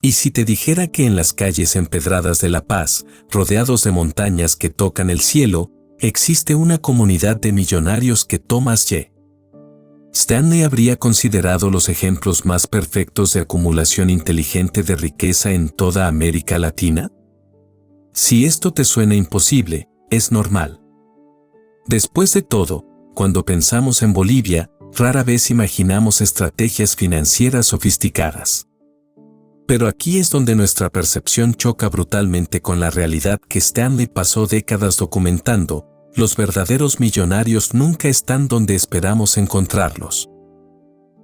¿Y si te dijera que en las calles empedradas de La Paz, rodeados de montañas que tocan el cielo, existe una comunidad de millonarios que Thomas Y. Stanley habría considerado los ejemplos más perfectos de acumulación inteligente de riqueza en toda América Latina? Si esto te suena imposible, es normal. Después de todo, cuando pensamos en Bolivia, rara vez imaginamos estrategias financieras sofisticadas. Pero aquí es donde nuestra percepción choca brutalmente con la realidad que Stanley pasó décadas documentando. Los verdaderos millonarios nunca están donde esperamos encontrarlos.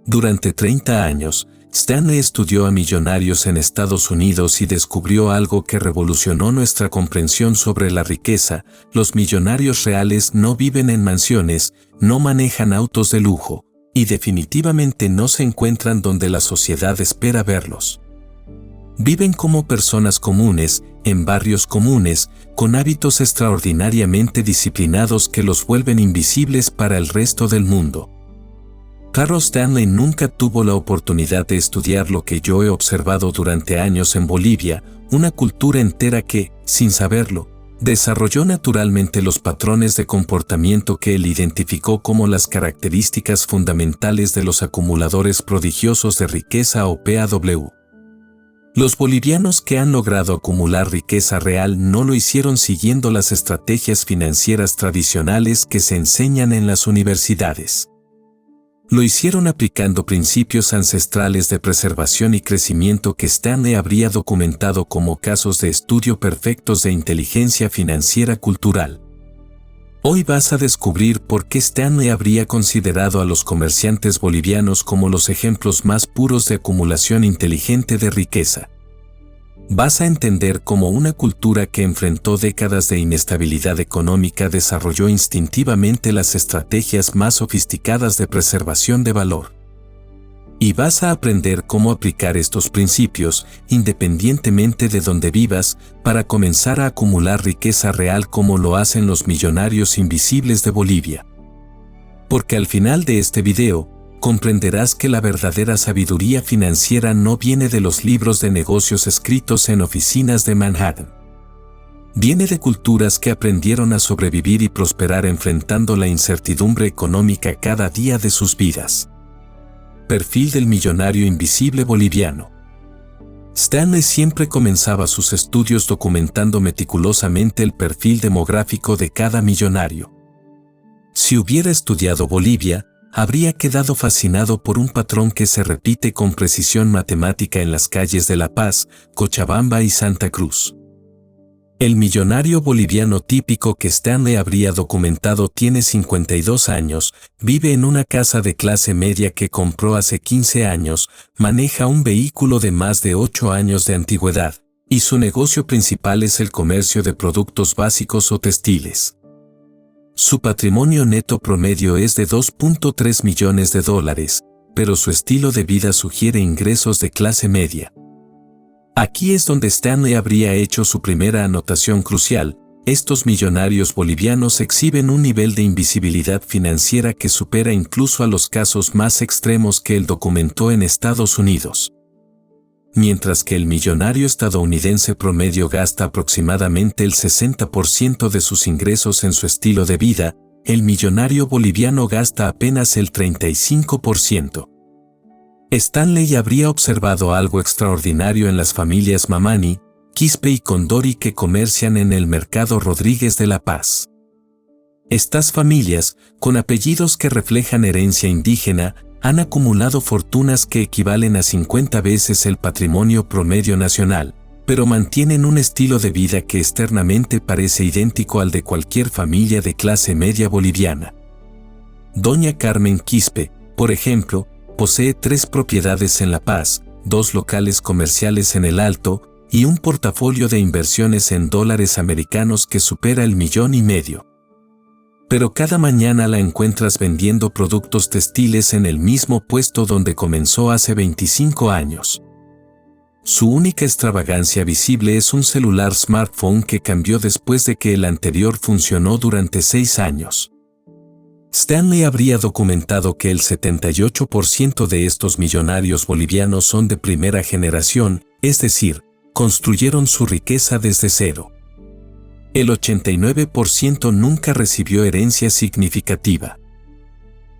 Durante 30 años, Stanley estudió a millonarios en Estados Unidos y descubrió algo que revolucionó nuestra comprensión sobre la riqueza. Los millonarios reales no viven en mansiones, no manejan autos de lujo, y definitivamente no se encuentran donde la sociedad espera verlos. Viven como personas comunes, en barrios comunes, con hábitos extraordinariamente disciplinados que los vuelven invisibles para el resto del mundo. Carlos Stanley nunca tuvo la oportunidad de estudiar lo que yo he observado durante años en Bolivia, una cultura entera que, sin saberlo, desarrolló naturalmente los patrones de comportamiento que él identificó como las características fundamentales de los acumuladores prodigiosos de riqueza o PAW. Los bolivianos que han logrado acumular riqueza real no lo hicieron siguiendo las estrategias financieras tradicionales que se enseñan en las universidades. Lo hicieron aplicando principios ancestrales de preservación y crecimiento que Stanley habría documentado como casos de estudio perfectos de inteligencia financiera cultural. Hoy vas a descubrir por qué Stanley habría considerado a los comerciantes bolivianos como los ejemplos más puros de acumulación inteligente de riqueza. Vas a entender cómo una cultura que enfrentó décadas de inestabilidad económica desarrolló instintivamente las estrategias más sofisticadas de preservación de valor. Y vas a aprender cómo aplicar estos principios, independientemente de donde vivas, para comenzar a acumular riqueza real como lo hacen los millonarios invisibles de Bolivia. Porque al final de este video, comprenderás que la verdadera sabiduría financiera no viene de los libros de negocios escritos en oficinas de Manhattan. Viene de culturas que aprendieron a sobrevivir y prosperar enfrentando la incertidumbre económica cada día de sus vidas. Perfil del millonario invisible boliviano. Stanley siempre comenzaba sus estudios documentando meticulosamente el perfil demográfico de cada millonario. Si hubiera estudiado Bolivia, habría quedado fascinado por un patrón que se repite con precisión matemática en las calles de La Paz, Cochabamba y Santa Cruz. El millonario boliviano típico que Stanley habría documentado tiene 52 años, vive en una casa de clase media que compró hace 15 años, maneja un vehículo de más de 8 años de antigüedad, y su negocio principal es el comercio de productos básicos o textiles. Su patrimonio neto promedio es de $2.3 millones, pero su estilo de vida sugiere ingresos de clase media. Aquí es donde Stanley habría hecho su primera anotación crucial. Estos millonarios bolivianos exhiben un nivel de invisibilidad financiera que supera incluso a los casos más extremos que él documentó en Estados Unidos. Mientras que el millonario estadounidense promedio gasta aproximadamente el 60% de sus ingresos en su estilo de vida, el millonario boliviano gasta apenas el 35%. Stanley habría observado algo extraordinario en las familias Mamani, Quispe y Condori que comercian en el mercado Rodríguez de La Paz. Estas familias, con apellidos que reflejan herencia indígena, han acumulado fortunas que equivalen a 50 veces el patrimonio promedio nacional, pero mantienen un estilo de vida que externamente parece idéntico al de cualquier familia de clase media boliviana. Doña Carmen Quispe, por ejemplo, posee 3 propiedades en La Paz, 2 locales comerciales en El Alto y un portafolio de inversiones en dólares americanos que supera el $1,5 millones. Pero cada mañana la encuentras vendiendo productos textiles en el mismo puesto donde comenzó hace 25 años. Su única extravagancia visible es un celular smartphone que cambió después de que el anterior funcionó durante 6 años. Stanley habría documentado que el 78% de estos millonarios bolivianos son de primera generación, es decir, construyeron su riqueza desde cero. El 89% nunca recibió herencia significativa.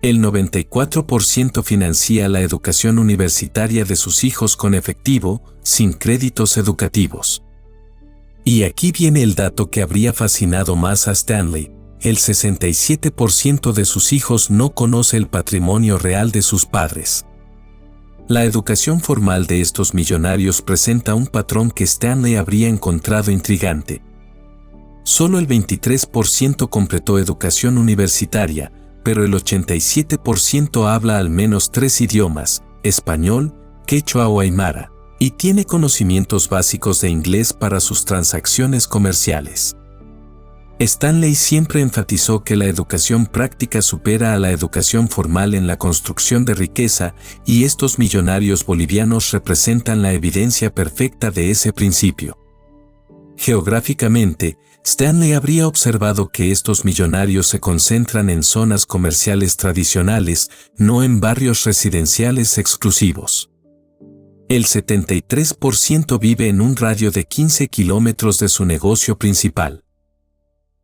El 94% financia la educación universitaria de sus hijos con efectivo, sin créditos educativos. Y aquí viene el dato que habría fascinado más a Stanley: el 67% de sus hijos no conoce el patrimonio real de sus padres. La educación formal de estos millonarios presenta un patrón que Stanley habría encontrado intrigante. Solo el 23% completó educación universitaria, pero el 87% habla al menos 3 idiomas: español, quechua o aymara, y tiene conocimientos básicos de inglés para sus transacciones comerciales. Stanley siempre enfatizó que la educación práctica supera a la educación formal en la construcción de riqueza, y estos millonarios bolivianos representan la evidencia perfecta de ese principio. Geográficamente, Stanley habría observado que estos millonarios se concentran en zonas comerciales tradicionales, no en barrios residenciales exclusivos. El 73% vive en un radio de 15 kilómetros de su negocio principal.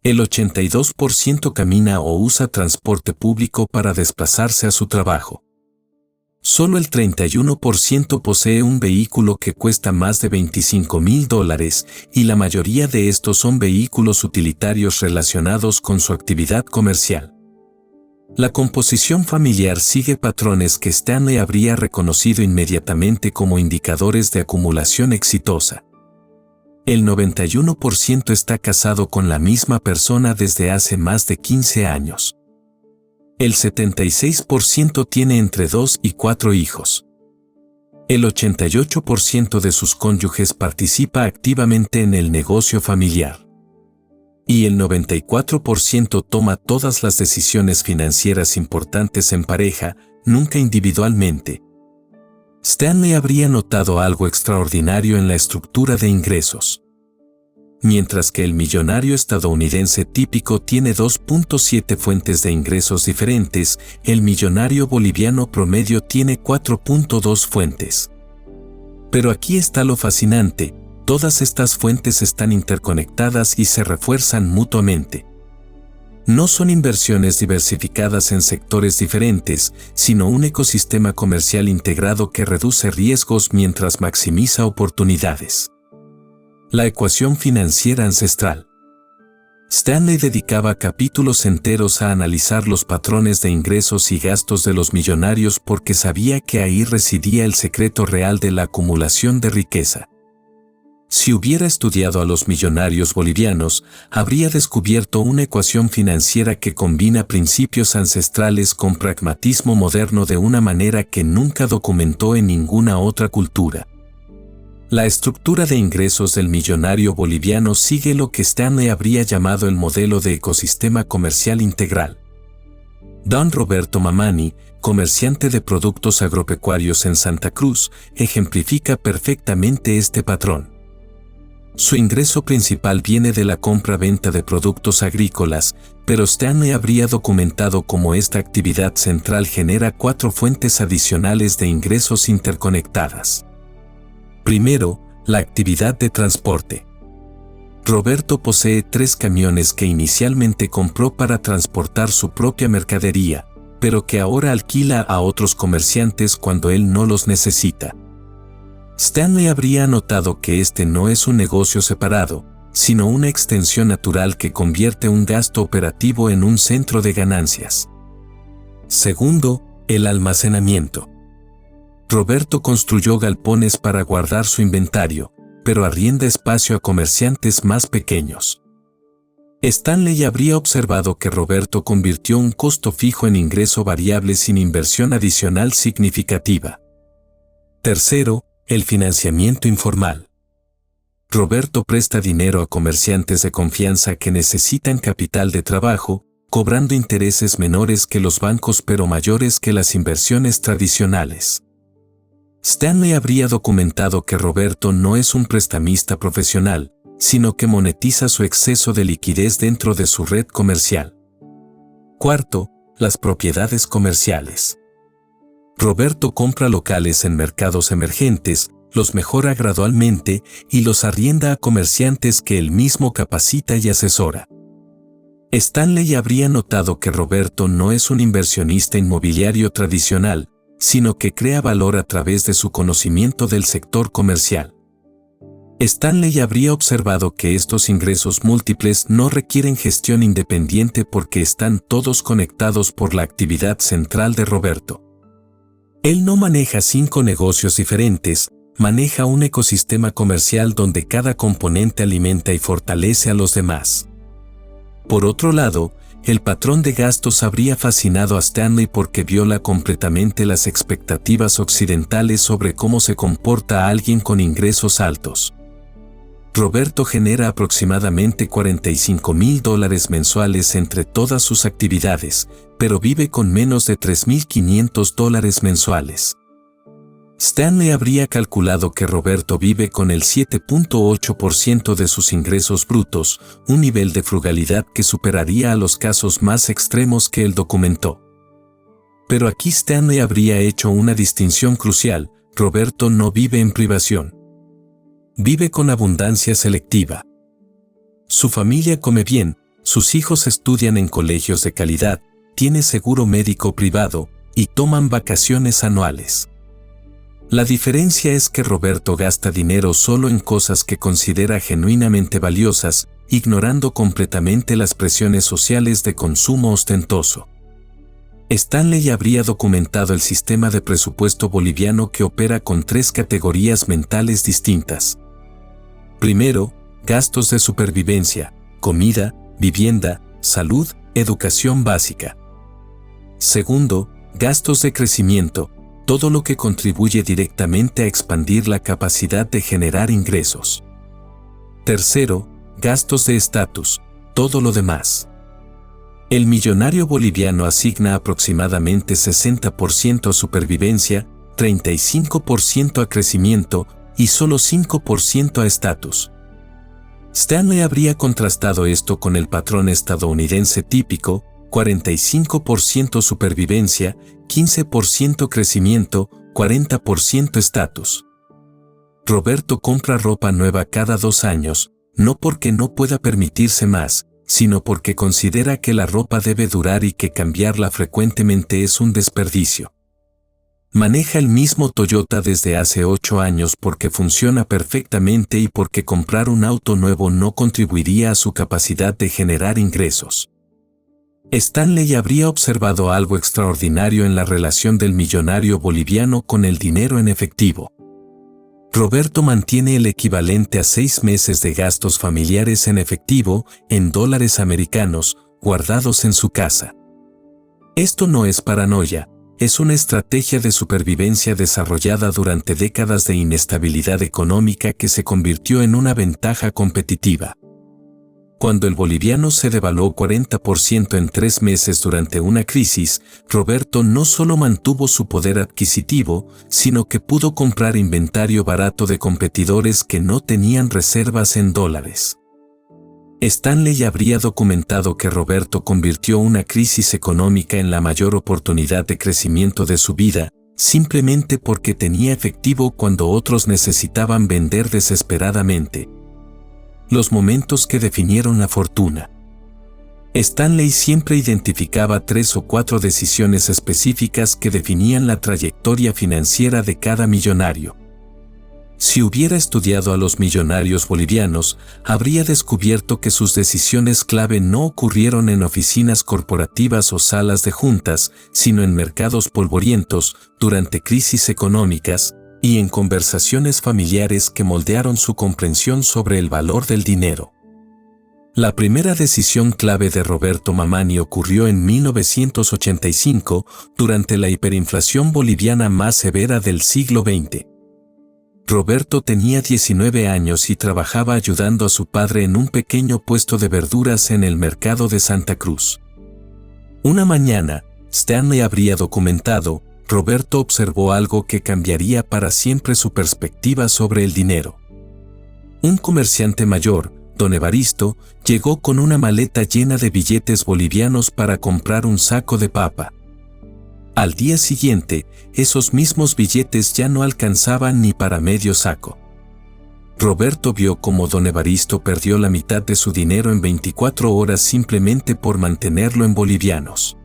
El 82% camina o usa transporte público para desplazarse a su trabajo. Solo el 31% posee un vehículo que cuesta más de $25,000, y la mayoría de estos son vehículos utilitarios relacionados con su actividad comercial. La composición familiar sigue patrones que Stanley habría reconocido inmediatamente como indicadores de acumulación exitosa. El 91% está casado con la misma persona desde hace más de 15 años. El 76% tiene entre 2 y 4 hijos. El 88% de sus cónyuges participa activamente en el negocio familiar. Y el 94% toma todas las decisiones financieras importantes en pareja, nunca individualmente. Stanley habría notado algo extraordinario en la estructura de ingresos. Mientras que el millonario estadounidense típico tiene 2.7 fuentes de ingresos diferentes, el millonario boliviano promedio tiene 4.2 fuentes. Pero aquí está lo fascinante: todas estas fuentes están interconectadas y se refuerzan mutuamente. No son inversiones diversificadas en sectores diferentes, sino un ecosistema comercial integrado que reduce riesgos mientras maximiza oportunidades. La ecuación financiera ancestral. Stanley dedicaba capítulos enteros a analizar los patrones de ingresos y gastos de los millonarios porque sabía que ahí residía el secreto real de la acumulación de riqueza. Si hubiera estudiado a los millonarios bolivianos, habría descubierto una ecuación financiera que combina principios ancestrales con pragmatismo moderno de una manera que nunca documentó en ninguna otra cultura. La estructura de ingresos del millonario boliviano sigue lo que Stanley habría llamado el modelo de ecosistema comercial integral. Don Roberto Mamani, comerciante de productos agropecuarios en Santa Cruz, ejemplifica perfectamente este patrón. Su ingreso principal viene de la compra-venta de productos agrícolas, pero Stanley habría documentado cómo esta actividad central genera 4 fuentes adicionales de ingresos interconectadas. Primero, la actividad de transporte. Roberto posee 3 camiones que inicialmente compró para transportar su propia mercadería, pero que ahora alquila a otros comerciantes cuando él no los necesita. Stanley habría notado que este no es un negocio separado, sino una extensión natural que convierte un gasto operativo en un centro de ganancias. Segundo, el almacenamiento. Roberto construyó galpones para guardar su inventario, pero arrienda espacio a comerciantes más pequeños. Stanley habría observado que Roberto convirtió un costo fijo en ingreso variable sin inversión adicional significativa. Tercero, el financiamiento informal. Roberto presta dinero a comerciantes de confianza que necesitan capital de trabajo, cobrando intereses menores que los bancos pero mayores que las inversiones tradicionales. Stanley habría documentado que Roberto no es un prestamista profesional, sino que monetiza su exceso de liquidez dentro de su red comercial. Cuarto, las propiedades comerciales. Roberto compra locales en mercados emergentes, los mejora gradualmente y los arrienda a comerciantes que él mismo capacita y asesora. Stanley habría notado que Roberto no es un inversionista inmobiliario tradicional, sino que crea valor a través de su conocimiento del sector comercial. Stanley habría observado que estos ingresos múltiples no requieren gestión independiente porque están todos conectados por la actividad central de Roberto. Él no maneja 5 negocios diferentes, maneja un ecosistema comercial donde cada componente alimenta y fortalece a los demás. Por otro lado, el patrón de gastos habría fascinado a Stanley porque viola completamente las expectativas occidentales sobre cómo se comporta alguien con ingresos altos. Roberto genera aproximadamente $45,000 mensuales entre todas sus actividades, pero vive con menos de $3,500 mensuales. Stanley habría calculado que Roberto vive con el 7.8% de sus ingresos brutos, un nivel de frugalidad que superaría a los casos más extremos que él documentó. Pero aquí Stanley habría hecho una distinción crucial: Roberto no vive en privación. Vive con abundancia selectiva. Su familia come bien, sus hijos estudian en colegios de calidad, tiene seguro médico privado y toman vacaciones anuales. La diferencia es que Roberto gasta dinero solo en cosas que considera genuinamente valiosas, ignorando completamente las presiones sociales de consumo ostentoso. Stanley habría documentado el sistema de presupuesto boliviano que opera con 3 categorías mentales distintas. Primero, gastos de supervivencia, comida, vivienda, salud, educación básica. Segundo, gastos de crecimiento, todo lo que contribuye directamente a expandir la capacidad de generar ingresos. Tercero, gastos de estatus, todo lo demás. El millonario boliviano asigna aproximadamente 60% a supervivencia, 35% a crecimiento y solo 5% a estatus. Stanley habría contrastado esto con el patrón estadounidense típico: 45% supervivencia, 15% crecimiento, 40% estatus. Roberto compra ropa nueva cada 2 años, no porque no pueda permitirse más, sino porque considera que la ropa debe durar y que cambiarla frecuentemente es un desperdicio. Maneja el mismo Toyota desde hace 8 años porque funciona perfectamente y porque comprar un auto nuevo no contribuiría a su capacidad de generar ingresos. Stanley habría observado algo extraordinario en la relación del millonario boliviano con el dinero en efectivo. Roberto mantiene el equivalente a 6 meses de gastos familiares en efectivo, en dólares americanos, guardados en su casa. Esto no es paranoia. Es una estrategia de supervivencia desarrollada durante décadas de inestabilidad económica que se convirtió en una ventaja competitiva. Cuando el boliviano se devaluó 40% en 3 meses durante una crisis, Roberto no solo mantuvo su poder adquisitivo, sino que pudo comprar inventario barato de competidores que no tenían reservas en dólares. Stanley habría documentado que Roberto convirtió una crisis económica en la mayor oportunidad de crecimiento de su vida, simplemente porque tenía efectivo cuando otros necesitaban vender desesperadamente. Los momentos que definieron la fortuna. Stanley siempre identificaba 3 o 4 decisiones específicas que definían la trayectoria financiera de cada millonario. Si hubiera estudiado a los millonarios bolivianos, habría descubierto que sus decisiones clave no ocurrieron en oficinas corporativas o salas de juntas, sino en mercados polvorientos, durante crisis económicas, y en conversaciones familiares que moldearon su comprensión sobre el valor del dinero. La primera decisión clave de Roberto Mamani ocurrió en 1985, durante la hiperinflación boliviana más severa del siglo XX. Roberto tenía 19 años y trabajaba ayudando a su padre en un pequeño puesto de verduras en el mercado de Santa Cruz. Una mañana, Stanley habría documentado, Roberto observó algo que cambiaría para siempre su perspectiva sobre el dinero. Un comerciante mayor, don Evaristo, llegó con una maleta llena de billetes bolivianos para comprar un saco de papa. Al día siguiente, esos mismos billetes ya no alcanzaban ni para medio saco. Roberto vio cómo don Evaristo perdió la mitad de su dinero en 24 horas simplemente por mantenerlo en bolivianos.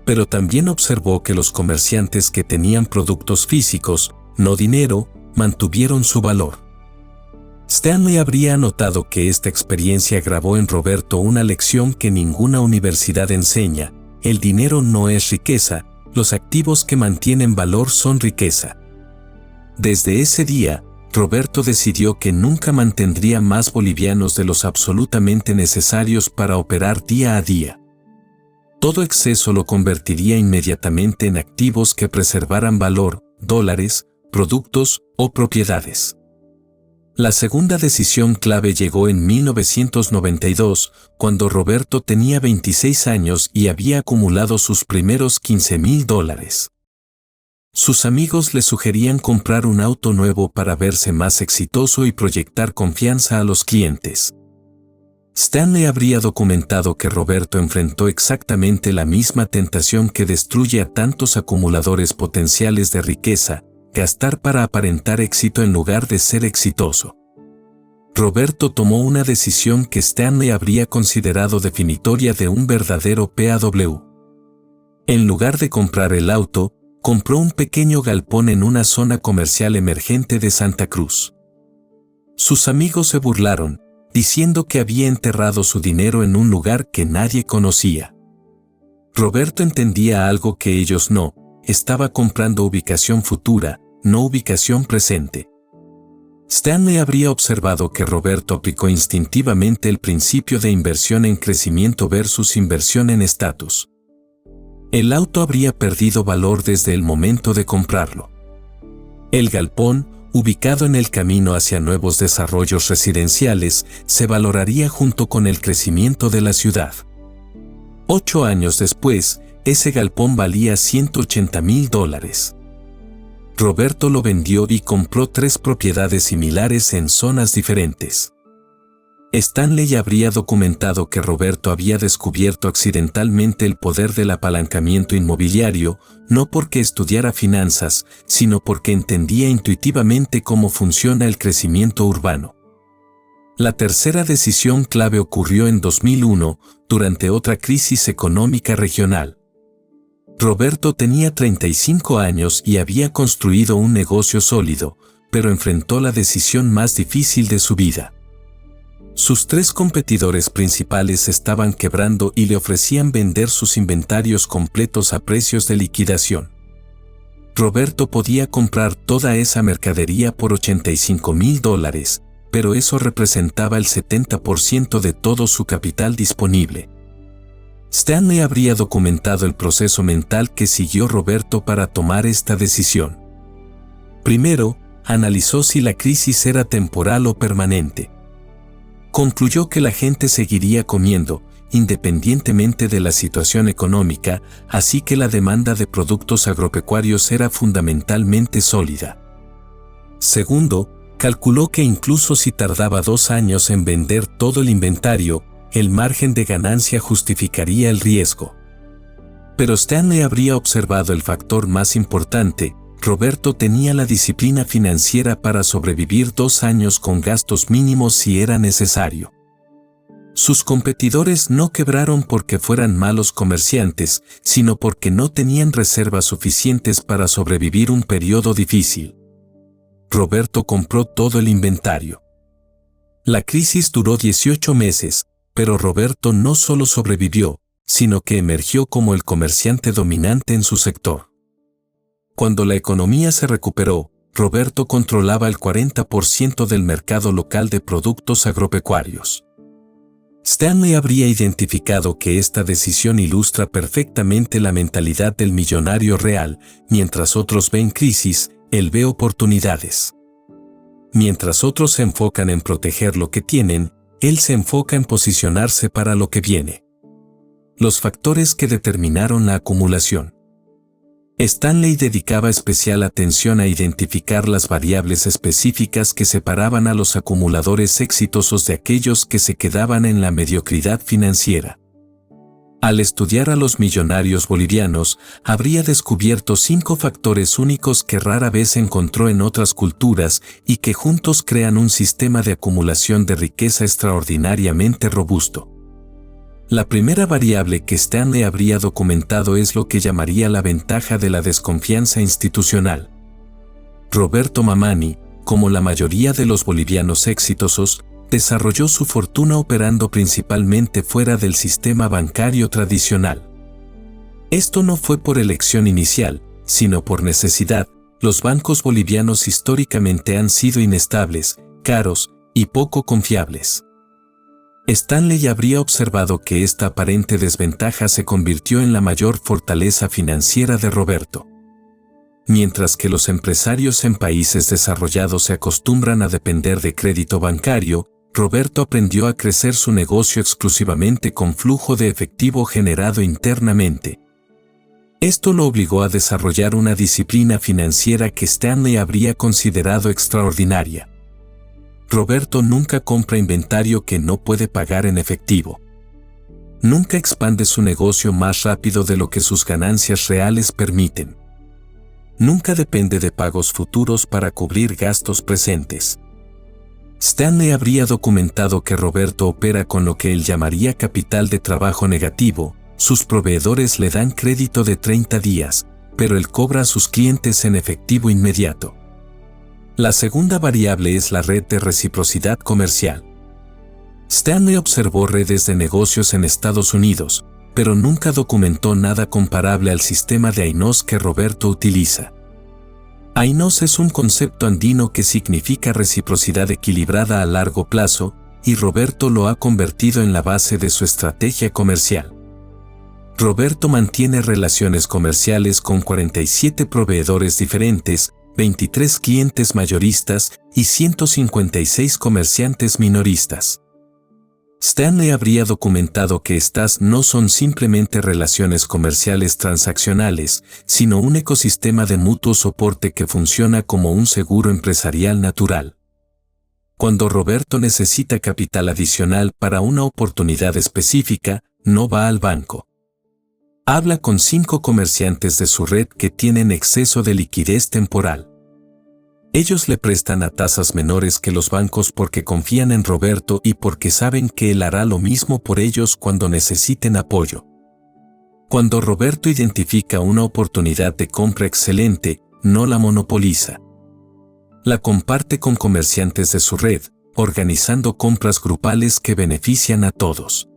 Pero también observó que los comerciantes que tenían productos físicos, no dinero, mantuvieron su valor. Stanley habría notado que esta experiencia grabó en Roberto una lección que ninguna universidad enseña: el dinero no es riqueza, los activos que mantienen valor son riqueza. Desde ese día, Roberto decidió que nunca mantendría más bolivianos de los absolutamente necesarios para operar día a día. Todo exceso lo convertiría inmediatamente en activos que preservaran valor, dólares, productos o propiedades. La segunda decisión clave llegó en 1992, cuando Roberto tenía 26 años y había acumulado sus primeros $15,000. Sus amigos le sugerían comprar un auto nuevo para verse más exitoso y proyectar confianza a los clientes. Stanley habría documentado que Roberto enfrentó exactamente la misma tentación que destruye a tantos acumuladores potenciales de riqueza: gastar para aparentar éxito en lugar de ser exitoso. Roberto tomó una decisión que Stanley habría considerado definitoria de un verdadero PAW. En lugar de comprar el auto, compró un pequeño galpón en una zona comercial emergente de Santa Cruz. Sus amigos se burlaron, diciendo que había enterrado su dinero en un lugar que nadie conocía. Roberto entendía algo que ellos no: estaba comprando ubicación futura, no ubicación presente. Stanley habría observado que Roberto aplicó instintivamente el principio de inversión en crecimiento versus inversión en estatus. El auto habría perdido valor desde el momento de comprarlo. El galpón, ubicado en el camino hacia nuevos desarrollos residenciales, se valoraría junto con el crecimiento de la ciudad. 8 años después, ese galpón valía $180,000. Roberto lo vendió y compró 3 propiedades similares en zonas diferentes. Stanley habría documentado que Roberto había descubierto accidentalmente el poder del apalancamiento inmobiliario, no porque estudiara finanzas, sino porque entendía intuitivamente cómo funciona el crecimiento urbano. La tercera decisión clave ocurrió en 2001, durante otra crisis económica regional. Roberto tenía 35 años y había construido un negocio sólido, pero enfrentó la decisión más difícil de su vida. Sus 3 competidores principales estaban quebrando y le ofrecían vender sus inventarios completos a precios de liquidación. Roberto podía comprar toda esa mercadería por $85,000, pero eso representaba el 70% de todo su capital disponible. Stanley habría documentado el proceso mental que siguió Roberto para tomar esta decisión. Primero, analizó si la crisis era temporal o permanente. Concluyó que la gente seguiría comiendo, independientemente de la situación económica, así que la demanda de productos agropecuarios era fundamentalmente sólida. Segundo, calculó que incluso si tardaba 2 años en vender todo el inventario, el margen de ganancia justificaría el riesgo. Pero Stanley habría observado el factor más importante: Roberto tenía la disciplina financiera para sobrevivir 2 años con gastos mínimos si era necesario. Sus competidores no quebraron porque fueran malos comerciantes, sino porque no tenían reservas suficientes para sobrevivir un periodo difícil. Roberto compró todo el inventario. La crisis duró 18 meses, pero Roberto no solo sobrevivió, sino que emergió como el comerciante dominante en su sector. Cuando la economía se recuperó, Roberto controlaba el 40% del mercado local de productos agropecuarios. Stanley habría identificado que esta decisión ilustra perfectamente la mentalidad del millonario real: mientras otros ven crisis, él ve oportunidades. Mientras otros se enfocan en proteger lo que tienen, él se enfoca en posicionarse para lo que viene. Los factores que determinaron la acumulación. Stanley dedicaba especial atención a identificar las variables específicas que separaban a los acumuladores exitosos de aquellos que se quedaban en la mediocridad financiera. Al estudiar a los millonarios bolivianos, habría descubierto 5 factores únicos que rara vez encontró en otras culturas y que juntos crean un sistema de acumulación de riqueza extraordinariamente robusto. La primera variable que Stanley habría documentado es lo que llamaría la ventaja de la desconfianza institucional. Roberto Mamani, como la mayoría de los bolivianos exitosos, desarrolló su fortuna operando principalmente fuera del sistema bancario tradicional. Esto no fue por elección inicial, sino por necesidad. Los bancos bolivianos históricamente han sido inestables, caros y poco confiables. Stanley habría observado que esta aparente desventaja se convirtió en la mayor fortaleza financiera de Roberto. Mientras que los empresarios en países desarrollados se acostumbran a depender de crédito bancario, Roberto aprendió a crecer su negocio exclusivamente con flujo de efectivo generado internamente. Esto lo obligó a desarrollar una disciplina financiera que Stanley habría considerado extraordinaria. Roberto nunca compra inventario que no puede pagar en efectivo. Nunca expande su negocio más rápido de lo que sus ganancias reales permiten. Nunca depende de pagos futuros para cubrir gastos presentes. Stanley habría documentado que Roberto opera con lo que él llamaría capital de trabajo negativo. Sus proveedores le dan crédito de 30 días, pero él cobra a sus clientes en efectivo inmediato. La segunda variable es la red de reciprocidad comercial. Stanley observó redes de negocios en Estados Unidos, pero nunca documentó nada comparable al sistema de AINOS que Roberto utiliza. AINOS es un concepto andino que significa reciprocidad equilibrada a largo plazo, y Roberto lo ha convertido en la base de su estrategia comercial. Roberto mantiene relaciones comerciales con 47 proveedores diferentes, 23 clientes mayoristas y 156 comerciantes minoristas. Stanley habría documentado que estas no son simplemente relaciones comerciales transaccionales, sino un ecosistema de mutuo soporte que funciona como un seguro empresarial natural. Cuando Roberto necesita capital adicional para una oportunidad específica, no va al banco. Habla con 5 comerciantes de su red que tienen exceso de liquidez temporal. Ellos le prestan a tasas menores que los bancos porque confían en Roberto y porque saben que él hará lo mismo por ellos cuando necesiten apoyo. Cuando Roberto identifica una oportunidad de compra excelente, no la monopoliza. La comparte con comerciantes de su red, organizando compras grupales que benefician a todos.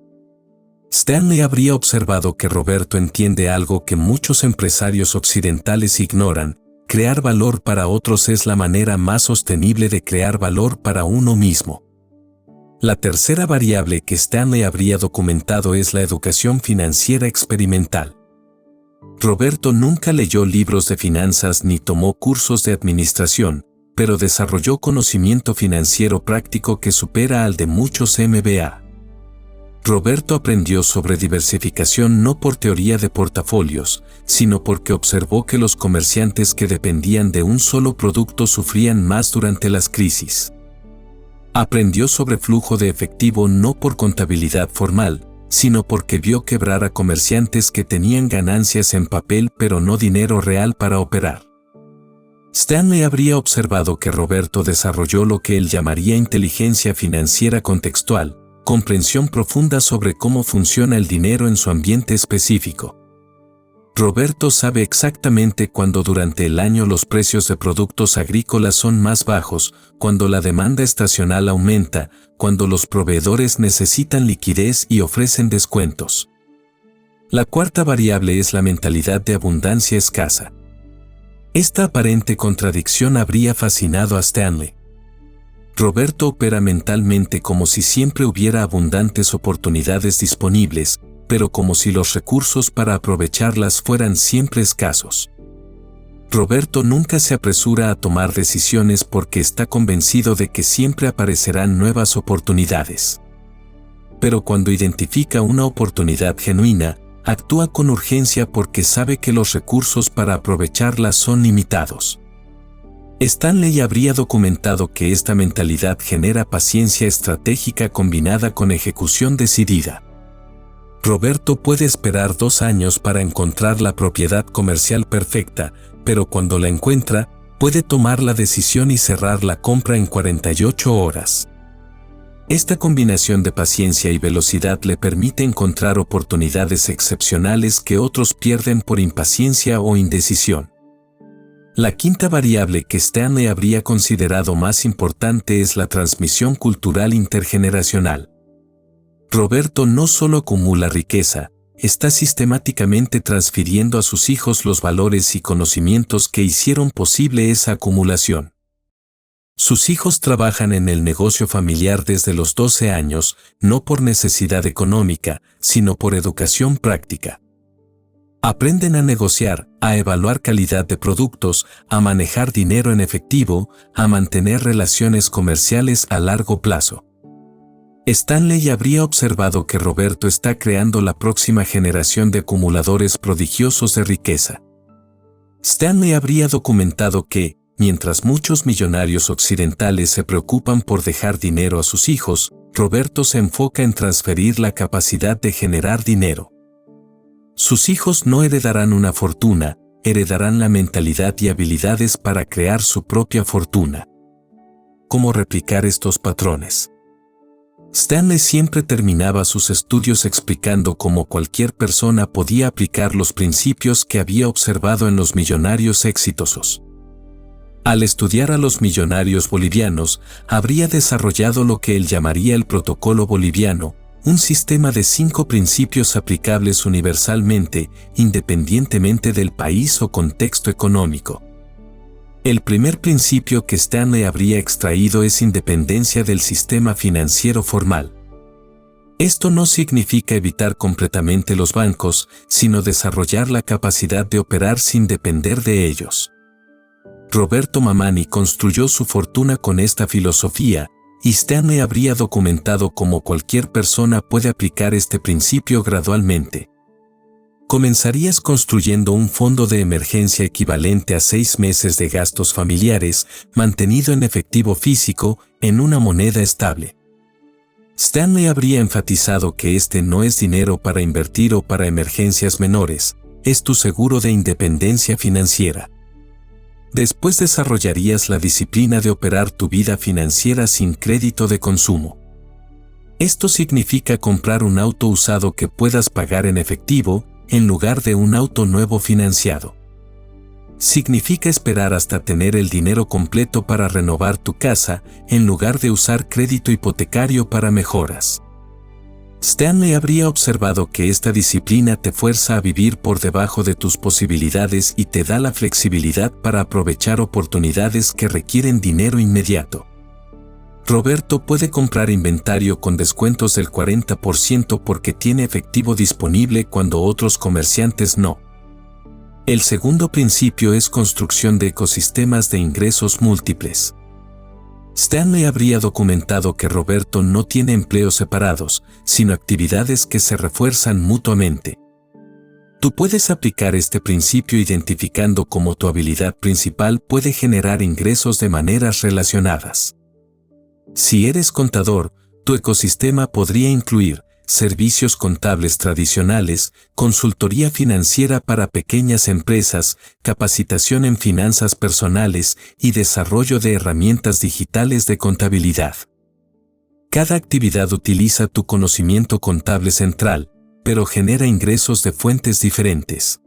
Stanley habría observado que Roberto entiende algo que muchos empresarios occidentales ignoran: crear valor para otros es la manera más sostenible de crear valor para uno mismo. La tercera variable que Stanley habría documentado es la educación financiera experimental. Roberto nunca leyó libros de finanzas ni tomó cursos de administración, pero desarrolló conocimiento financiero práctico que supera al de muchos MBA. Roberto aprendió sobre diversificación no por teoría de portafolios, sino porque observó que los comerciantes que dependían de un solo producto sufrían más durante las crisis. Aprendió sobre flujo de efectivo no por contabilidad formal, sino porque vio quebrar a comerciantes que tenían ganancias en papel pero no dinero real para operar. Stanley habría observado que Roberto desarrolló lo que él llamaría inteligencia financiera contextual, comprensión profunda sobre cómo funciona el dinero en su ambiente específico. Roberto sabe exactamente cuándo durante el año los precios de productos agrícolas son más bajos, cuando la demanda estacional aumenta, cuando los proveedores necesitan liquidez y ofrecen descuentos. La cuarta variable es la mentalidad de abundancia escasa. Esta aparente contradicción habría fascinado a Stanley. Roberto opera mentalmente como si siempre hubiera abundantes oportunidades disponibles, pero como si los recursos para aprovecharlas fueran siempre escasos. Roberto nunca se apresura a tomar decisiones porque está convencido de que siempre aparecerán nuevas oportunidades. Pero cuando identifica una oportunidad genuina, actúa con urgencia porque sabe que los recursos para aprovecharla son limitados. Stanley habría documentado que esta mentalidad genera paciencia estratégica combinada con ejecución decidida. Roberto puede esperar 2 años para encontrar la propiedad comercial perfecta, pero cuando la encuentra, puede tomar la decisión y cerrar la compra en 48 horas. Esta combinación de paciencia y velocidad le permite encontrar oportunidades excepcionales que otros pierden por impaciencia o indecisión. La quinta variable que Stanley habría considerado más importante es la transmisión cultural intergeneracional. Roberto no solo acumula riqueza, está sistemáticamente transfiriendo a sus hijos los valores y conocimientos que hicieron posible esa acumulación. Sus hijos trabajan en el negocio familiar desde los 12 años, no por necesidad económica, sino por educación práctica. Aprenden a negociar, a evaluar calidad de productos, a manejar dinero en efectivo, a mantener relaciones comerciales a largo plazo. Stanley habría observado que Roberto está creando la próxima generación de acumuladores prodigiosos de riqueza. Stanley habría documentado que, mientras muchos millonarios occidentales se preocupan por dejar dinero a sus hijos, Roberto se enfoca en transferir la capacidad de generar dinero. Sus hijos no heredarán una fortuna, heredarán la mentalidad y habilidades para crear su propia fortuna. ¿Cómo replicar estos patrones? Stanley siempre terminaba sus estudios explicando cómo cualquier persona podía aplicar los principios que había observado en los millonarios exitosos. Al estudiar a los millonarios bolivianos, habría desarrollado lo que él llamaría el protocolo boliviano, un sistema de 5 principios aplicables universalmente, independientemente del país o contexto económico. El primer principio que Stanley habría extraído es independencia del sistema financiero formal. Esto no significa evitar completamente los bancos, sino desarrollar la capacidad de operar sin depender de ellos. Roberto Mamani construyó su fortuna con esta filosofía, y Stanley habría documentado cómo cualquier persona puede aplicar este principio gradualmente. Comenzarías construyendo un fondo de emergencia equivalente a 6 meses de gastos familiares, mantenido en efectivo físico, en una moneda estable. Stanley habría enfatizado que este no es dinero para invertir o para emergencias menores, es tu seguro de independencia financiera. Después desarrollarías la disciplina de operar tu vida financiera sin crédito de consumo. Esto significa comprar un auto usado que puedas pagar en efectivo, en lugar de un auto nuevo financiado. Significa esperar hasta tener el dinero completo para renovar tu casa, en lugar de usar crédito hipotecario para mejoras. Stanley habría observado que esta disciplina te fuerza a vivir por debajo de tus posibilidades y te da la flexibilidad para aprovechar oportunidades que requieren dinero inmediato. Roberto puede comprar inventario con descuentos del 40% porque tiene efectivo disponible cuando otros comerciantes no. El segundo principio es construcción de ecosistemas de ingresos múltiples. Stanley habría documentado que Roberto no tiene empleos separados, sino actividades que se refuerzan mutuamente. Tú puedes aplicar este principio identificando cómo tu habilidad principal puede generar ingresos de maneras relacionadas. Si eres contador, tu ecosistema podría incluir servicios contables tradicionales, consultoría financiera para pequeñas empresas, capacitación en finanzas personales y desarrollo de herramientas digitales de contabilidad. Cada actividad utiliza tu conocimiento contable central, pero genera ingresos de fuentes diferentes.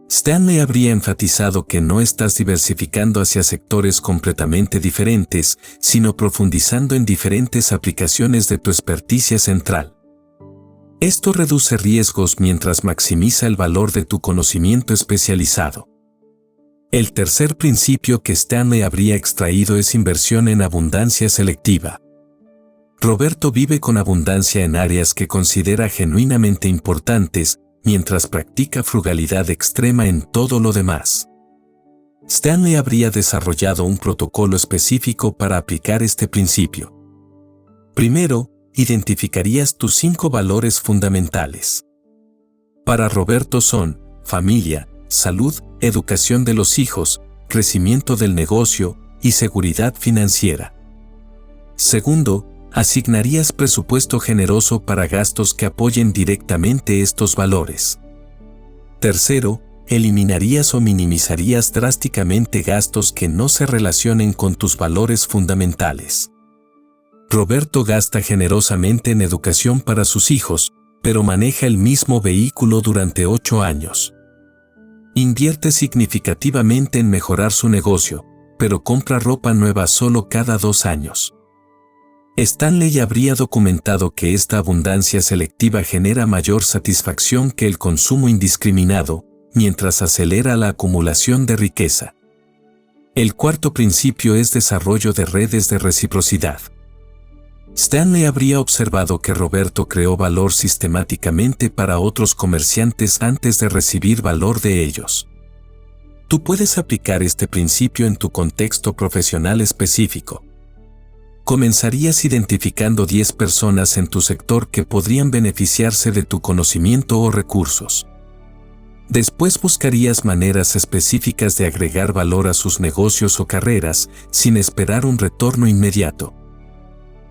Stanley habría enfatizado que no estás diversificando hacia sectores completamente diferentes, sino profundizando en diferentes aplicaciones de tu experticia central. Esto reduce riesgos mientras maximiza el valor de tu conocimiento especializado. El tercer principio que Stanley habría extraído es inversión en abundancia selectiva. Roberto vive con abundancia en áreas que considera genuinamente importantes, mientras practica frugalidad extrema en todo lo demás. Stanley habría desarrollado un protocolo específico para aplicar este principio. Primero, identificarías tus 5 valores fundamentales. Para Roberto son familia, salud, educación de los hijos, crecimiento del negocio y seguridad financiera. Segundo, Asignarías presupuesto generoso para gastos que apoyen directamente estos valores. Tercero, eliminarías o minimizarías drásticamente gastos que no se relacionen con tus valores fundamentales. Roberto gasta generosamente en educación para sus hijos, pero maneja el mismo vehículo durante 8 años. Invierte significativamente en mejorar su negocio, pero compra ropa nueva solo cada 2 años. Stanley habría documentado que esta abundancia selectiva genera mayor satisfacción que el consumo indiscriminado, mientras acelera la acumulación de riqueza. El cuarto principio es desarrollo de redes de reciprocidad. Stanley habría observado que Roberto creó valor sistemáticamente para otros comerciantes antes de recibir valor de ellos. Tú puedes aplicar este principio en tu contexto profesional específico. Comenzarías identificando 10 personas en tu sector que podrían beneficiarse de tu conocimiento o recursos. Después buscarías maneras específicas de agregar valor a sus negocios o carreras sin esperar un retorno inmediato.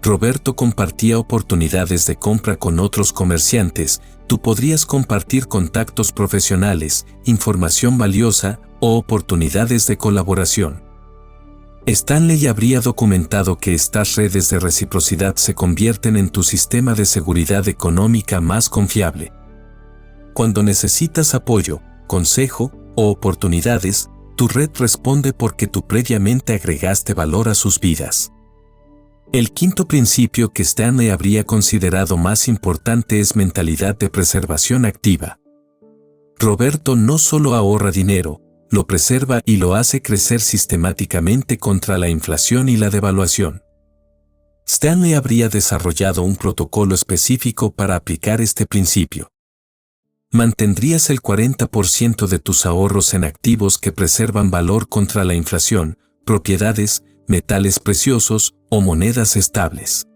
Roberto compartía oportunidades de compra con otros comerciantes. Tú podrías compartir contactos profesionales, información valiosa o oportunidades de colaboración. Stanley habría documentado que estas redes de reciprocidad se convierten en tu sistema de seguridad económica más confiable. Cuando necesitas apoyo, consejo o oportunidades, tu red responde porque tú previamente agregaste valor a sus vidas. El quinto principio que Stanley habría considerado más importante es mentalidad de preservación activa. Roberto no solo ahorra dinero, lo preserva y lo hace crecer sistemáticamente contra la inflación y la devaluación. Stanley habría desarrollado un protocolo específico para aplicar este principio. Mantendrías el 40% de tus ahorros en activos que preservan valor contra la inflación, propiedades, metales preciosos o monedas estables.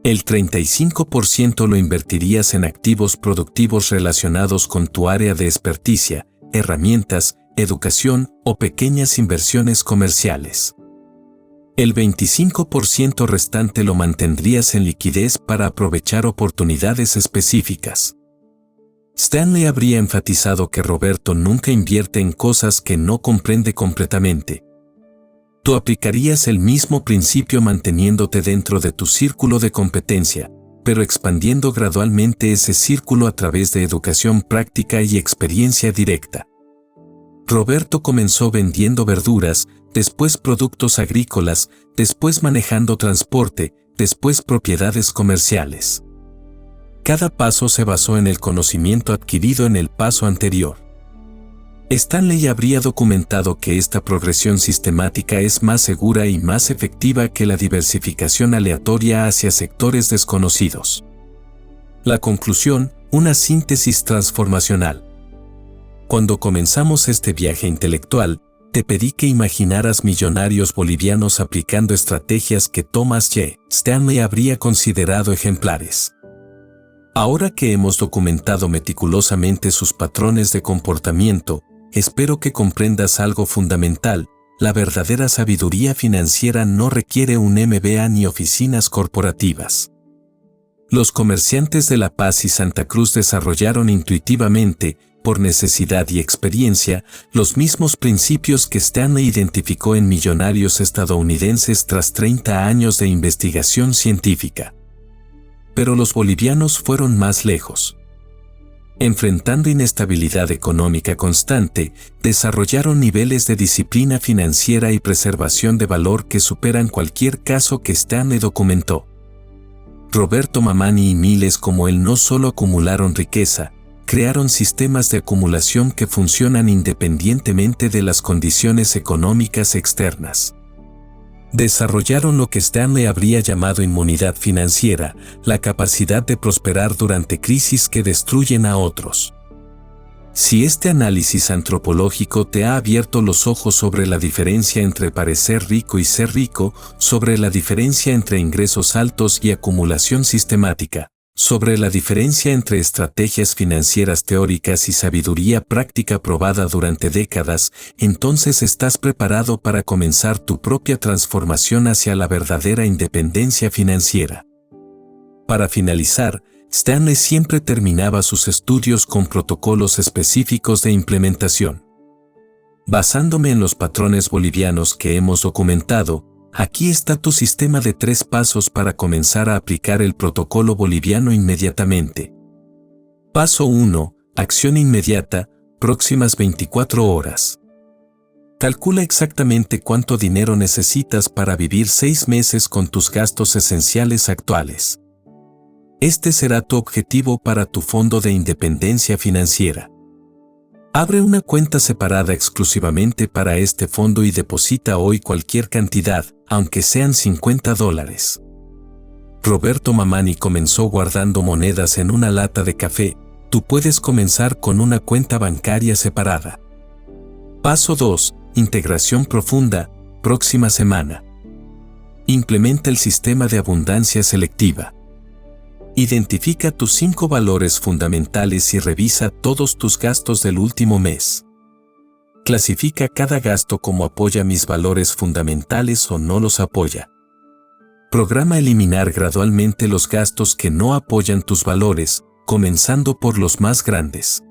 El 35% lo invertirías en activos productivos relacionados con tu área de experticia, herramientas, educación o pequeñas inversiones comerciales. El 25% restante lo mantendrías en liquidez para aprovechar oportunidades específicas. Stanley habría enfatizado que Roberto nunca invierte en cosas que no comprende completamente. Tú aplicarías el mismo principio manteniéndote dentro de tu círculo de competencia, pero expandiendo gradualmente ese círculo a través de educación práctica y experiencia directa. Roberto comenzó vendiendo verduras, después productos agrícolas, después manejando transporte, después propiedades comerciales. Cada paso se basó en el conocimiento adquirido en el paso anterior. Stanley habría documentado que esta progresión sistemática es más segura y más efectiva que la diversificación aleatoria hacia sectores desconocidos. La conclusión, una síntesis transformacional. Cuando comenzamos este viaje intelectual, te pedí que imaginaras millonarios bolivianos aplicando estrategias que Thomas J. Stanley habría considerado ejemplares. Ahora que hemos documentado meticulosamente sus patrones de comportamiento, espero que comprendas algo fundamental: la verdadera sabiduría financiera no requiere un MBA ni oficinas corporativas. Los comerciantes de La Paz y Santa Cruz desarrollaron intuitivamente, por necesidad y experiencia, los mismos principios que Stanley identificó en millonarios estadounidenses tras 30 años de investigación científica. Pero los bolivianos fueron más lejos. Enfrentando inestabilidad económica constante, desarrollaron niveles de disciplina financiera y preservación de valor que superan cualquier caso que Stanley documentó. Roberto Mamani y miles como él no solo acumularon riqueza, crearon sistemas de acumulación que funcionan independientemente de las condiciones económicas externas. Desarrollaron lo que Stanley habría llamado inmunidad financiera, la capacidad de prosperar durante crisis que destruyen a otros. Si este análisis antropológico te ha abierto los ojos sobre la diferencia entre parecer rico y ser rico, sobre la diferencia entre ingresos altos y acumulación sistemática, Sobre la diferencia entre estrategias financieras teóricas y sabiduría práctica probada durante décadas, entonces estás preparado para comenzar tu propia transformación hacia la verdadera independencia financiera. Para finalizar, Stanley siempre terminaba sus estudios con protocolos específicos de implementación. Basándome en los patrones bolivianos que hemos documentado, aquí está tu sistema de 3 pasos para comenzar a aplicar el protocolo boliviano inmediatamente. Paso 1. Acción inmediata, próximas 24 horas. Calcula exactamente cuánto dinero necesitas para vivir 6 meses con tus gastos esenciales actuales. Este será tu objetivo para tu fondo de independencia financiera. Abre una cuenta separada exclusivamente para este fondo y deposita hoy cualquier cantidad, aunque sean $50. Roberto Mamani comenzó guardando monedas en una lata de café. Tú puedes comenzar con una cuenta bancaria separada. Paso 2. Integración profunda, próxima semana. Implementa el sistema de abundancia selectiva. Identifica tus 5 valores fundamentales y revisa todos tus gastos del último mes. Clasifica cada gasto como apoya mis valores fundamentales o no los apoya. Programa eliminar gradualmente los gastos que no apoyan tus valores, comenzando por los más grandes.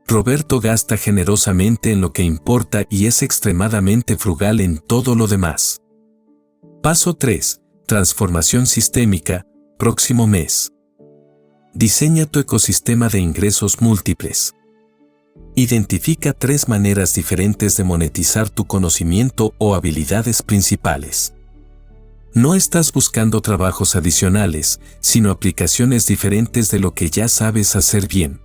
Roberto gasta generosamente en lo que importa y es extremadamente frugal en todo lo demás. Paso 3. Transformación sistémica, próximo mes. Diseña tu ecosistema de ingresos múltiples. Identifica 3 maneras diferentes de monetizar tu conocimiento o habilidades principales. No estás buscando trabajos adicionales, sino aplicaciones diferentes de lo que ya sabes hacer bien.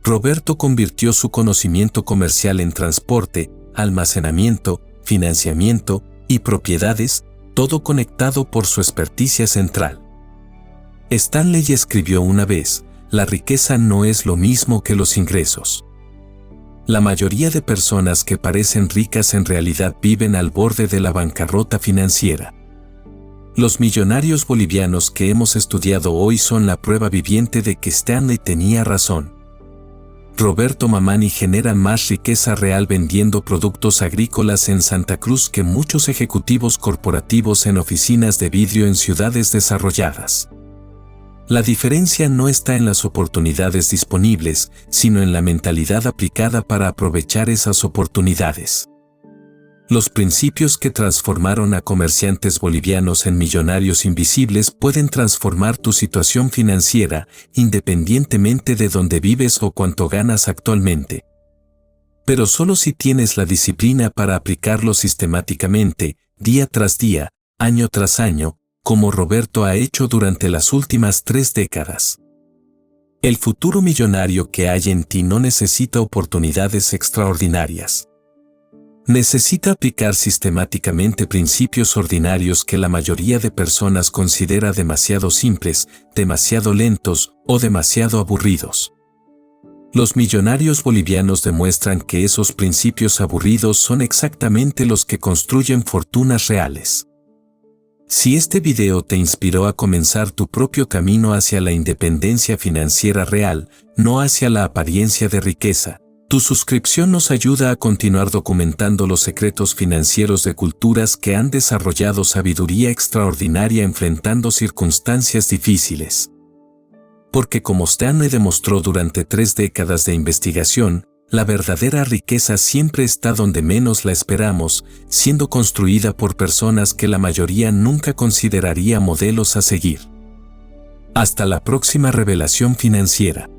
Roberto convirtió su conocimiento comercial en transporte, almacenamiento, financiamiento y propiedades, todo conectado por su experticia central. Stanley escribió una vez, la riqueza no es lo mismo que los ingresos. La mayoría de personas que parecen ricas en realidad viven al borde de la bancarrota financiera. Los millonarios bolivianos que hemos estudiado hoy son la prueba viviente de que Stanley tenía razón. Roberto Mamani genera más riqueza real vendiendo productos agrícolas en Santa Cruz que muchos ejecutivos corporativos en oficinas de vidrio en ciudades desarrolladas. La diferencia no está en las oportunidades disponibles, sino en la mentalidad aplicada para aprovechar esas oportunidades. Los principios que transformaron a comerciantes bolivianos en millonarios invisibles pueden transformar tu situación financiera, independientemente de dónde vives o cuánto ganas actualmente. Pero solo si tienes la disciplina para aplicarlo sistemáticamente, día tras día, año tras año, como Roberto ha hecho durante las últimas 3 décadas. El futuro millonario que hay en ti no necesita oportunidades extraordinarias. Necesita aplicar sistemáticamente principios ordinarios que la mayoría de personas considera demasiado simples, demasiado lentos o demasiado aburridos. Los millonarios bolivianos demuestran que esos principios aburridos son exactamente los que construyen fortunas reales. Si este video te inspiró a comenzar tu propio camino hacia la independencia financiera real, no hacia la apariencia de riqueza, tu suscripción nos ayuda a continuar documentando los secretos financieros de culturas que han desarrollado sabiduría extraordinaria enfrentando circunstancias difíciles. Porque como Stanley demostró durante 3 décadas de investigación, la verdadera riqueza siempre está donde menos la esperamos, siendo construida por personas que la mayoría nunca consideraría modelos a seguir. Hasta la próxima revelación financiera.